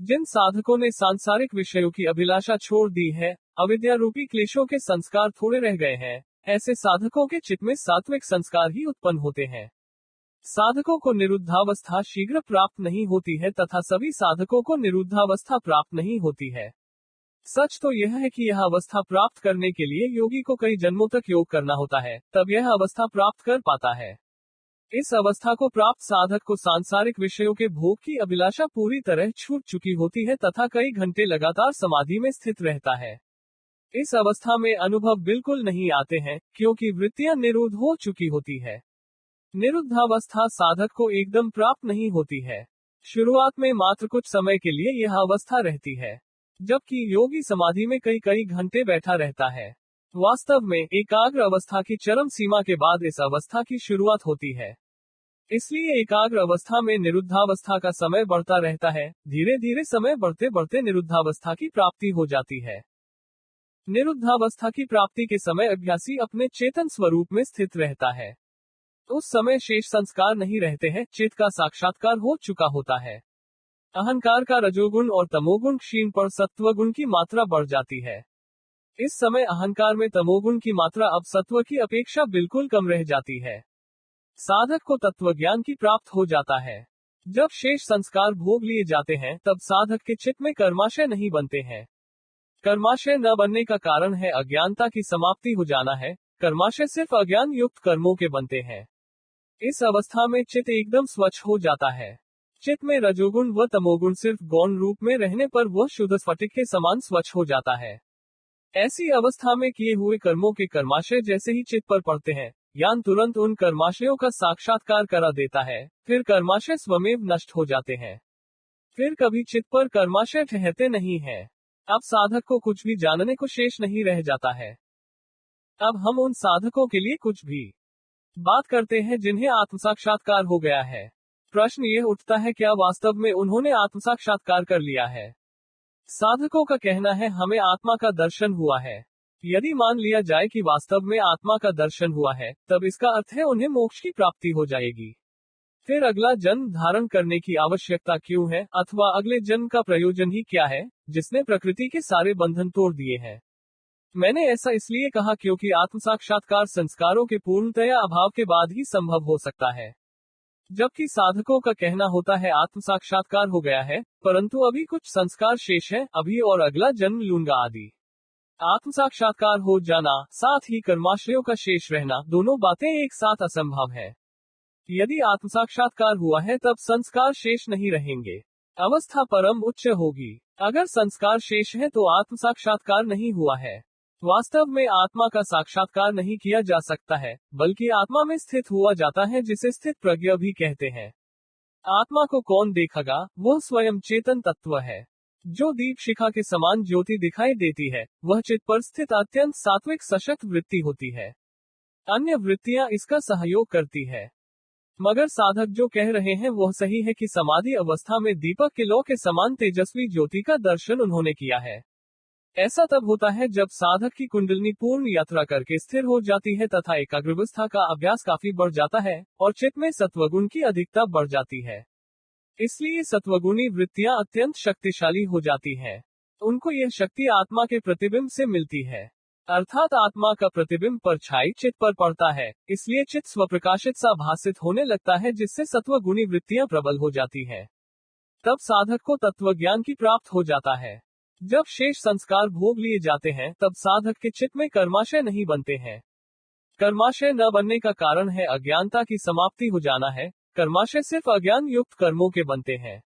जिन साधकों ने सांसारिक विषयों की अभिलाषा छोड़ दी है, अविद्या रूपी क्लेशों के संस्कार थोड़े रह गए हैं, ऐसे साधकों के चित्त में सात्विक संस्कार ही उत्पन्न होते हैं। साधकों को निरुद्धावस्था शीघ्र प्राप्त नहीं होती है तथा सभी साधकों को निरुद्धावस्था प्राप्त नहीं होती है। सच तो यह है कि यह अवस्था प्राप्त करने के लिए योगी को कई जन्मों तक योग करना होता है, तब यह अवस्था प्राप्त कर पाता है। इस अवस्था को प्राप्त साधक को सांसारिक विषयों के भोग की अभिलाषा पूरी तरह छूट चुकी होती है तथा कई घंटे लगातार समाधि में स्थित रहता है। इस अवस्था में अनुभव बिल्कुल नहीं आते हैं, क्योंकि वृत्तियां निरुद्ध हो चुकी होती है। निरुद्धावस्था साधक को एकदम प्राप्त नहीं होती है। शुरुआत में मात्र कुछ समय के लिए यह अवस्था रहती है, जबकि योगी समाधि में कई कई घंटे बैठा रहता है। वास्तव में एकाग्र अवस्था की चरम सीमा के बाद इस अवस्था की शुरुआत होती है। इसलिए एकाग्र अवस्था में निरुद्धावस्था का समय बढ़ता रहता है। धीरे धीरे समय बढ़ते बढ़ते निरुद्धावस्था की प्राप्ति हो जाती है। निरुद्धावस्था की प्राप्ति के समय अभ्यासी अपने चेतन स्वरूप में स्थित रहता है। उस समय शेष संस्कार नहीं रहते हैं, चित्त का साक्षात्कार हो चुका होता है। अहंकार का रजोगुण और तमोगुण क्षीण पर सत्वगुण की मात्रा बढ़ जाती है। इस समय अहंकार में तमोगुण की मात्रा अब सत्व की अपेक्षा बिल्कुल कम रह जाती है। साधक को तत्वज्ञान की प्राप्त हो जाता है। जब शेष संस्कार भोग लिए जाते हैं तब साधक के चित्त में कर्माशय नहीं बनते हैं। कर्माशय न बनने का कारण है अज्ञानता की समाप्ति हो जाना है। कर्माशय सिर्फ अज्ञान युक्त कर्मों के बनते हैं। इस अवस्था में चित्त एकदम स्वच्छ हो जाता है। चित्त में रजोगुण व तमोगुण सिर्फ गौण रूप में रहने पर वह शुद्ध स्फटिक के समान स्वच्छ हो जाता है। ऐसी अवस्था में किए हुए कर्मों के कर्माशय जैसे ही चित्त पर पड़ते हैं, ज्ञान तुरंत उन कर्माशयों का साक्षात्कार करा देता है। फिर कर्माशय स्वमेव नष्ट हो जाते हैं। फिर कभी चित्त पर कर्माशय ठहरते नहीं हैं। अब साधक को कुछ भी जानने को शेष नहीं रह जाता है। अब हम उन साधकों के लिए कुछ भी बात करते हैं जिन्हें आत्मसाक्षात्कार हो गया है। प्रश्न यह उठता है, क्या वास्तव में उन्होंने आत्मसाक्षात्कार कर लिया है? साधकों का कहना है हमें आत्मा का दर्शन हुआ है। यदि मान लिया जाए कि वास्तव में आत्मा का दर्शन हुआ है, तब इसका अर्थ है उन्हें मोक्ष की प्राप्ति हो जाएगी। फिर अगला जन्म धारण करने की आवश्यकता क्यों है, अथवा अगले जन्म का प्रयोजन ही क्या है, जिसने प्रकृति के सारे बंधन तोड़ दिए हैं? मैंने ऐसा इसलिए कहा क्योंकि आत्मसाक्षात्कार संस्कारों के पूर्णतया अभाव के बाद ही संभव हो सकता है। जबकि साधकों का कहना होता है आत्मसाक्षात्कार हो गया है, परंतु अभी कुछ संस्कार शेष है, अभी और अगला जन्म लूंगा आदि। आत्मसाक्षात्कार हो जाना, साथ ही कर्माश्रयों का शेष रहना, दोनों बातें एक साथ असंभव है। यदि आत्मसाक्षात्कार हुआ है तब संस्कार शेष नहीं रहेंगे। अवस्था परम उच्च होगी। अगर संस्कार शेष है तो आत्मसाक्षात्कार नहीं हुआ है। वास्तव में आत्मा का साक्षात्कार नहीं किया जा सकता है, बल्कि आत्मा में स्थित हुआ जाता है, जिसे स्थित प्रज्ञा भी कहते हैं। आत्मा को कौन देखेगा? वह स्वयं चेतन तत्व है। जो दीप शिखा के समान ज्योति दिखाई देती है, वह चित्त पर स्थित अत्यंत सात्विक सशक्त वृत्ति होती है। अन्य वृत्तियां इसका सहयोग करती है। मगर साधक जो कह रहे हैं वह सही है कि समाधि अवस्था में दीपक के लौ के समान तेजस्वी ज्योति का दर्शन उन्होंने किया है। ऐसा तब होता है जब साधक की कुंडलिनी पूर्ण यात्रा करके स्थिर हो जाती है तथा एकाग्रावस्था का अभ्यास काफी बढ़ जाता है और चित्त में सत्वगुण की अधिकता बढ़ जाती है। इसलिए सत्वगुणी वृत्तियां अत्यंत शक्तिशाली हो जाती हैं। उनको यह शक्ति आत्मा के प्रतिबिंब से मिलती है, अर्थात आत्मा का प्रतिबिंब परछाई चित्त पर पड़ता है, इसलिए चित्त स्वप्रकाशित सा भासित होने लगता है, जिससे सत्वगुणी वृत्तियां प्रबल हो जाती है। तब साधक को तत्वज्ञान की प्राप्त हो जाता है। जब शेष संस्कार भोग लिए जाते हैं तब साधक के चित्त में कर्माशय नहीं बनते हैं। कर्माशय न बनने का कारण है अज्ञानता की समाप्ति हो जाना है। कर्माशय सिर्फ अज्ञान युक्त कर्मों के बनते हैं।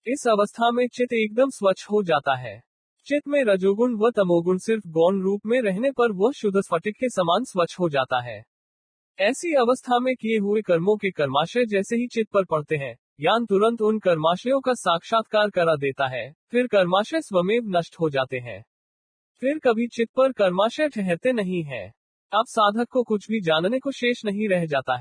इस अवस्था में चित्त एकदम स्वच्छ हो जाता है। चित्त में रजोगुण व तमोगुण सिर्फ गौण रूप में रहने पर वह शुद्ध स्फटिक के समान स्वच्छ हो जाता है। ऐसी अवस्था में किए हुए कर्मों के कर्माशय जैसे ही चित्त पर पड़ते हैं, ज्ञान तुरंत उन कर्माशयों का साक्षात्कार करा देता है। फिर कर्माशय स्वमेव नष्ट हो जाते हैं। फिर कभी चित्त पर कर्माशय ठहरते नहीं है। अब साधक को कुछ भी जानने को शेष नहीं रह जाता है।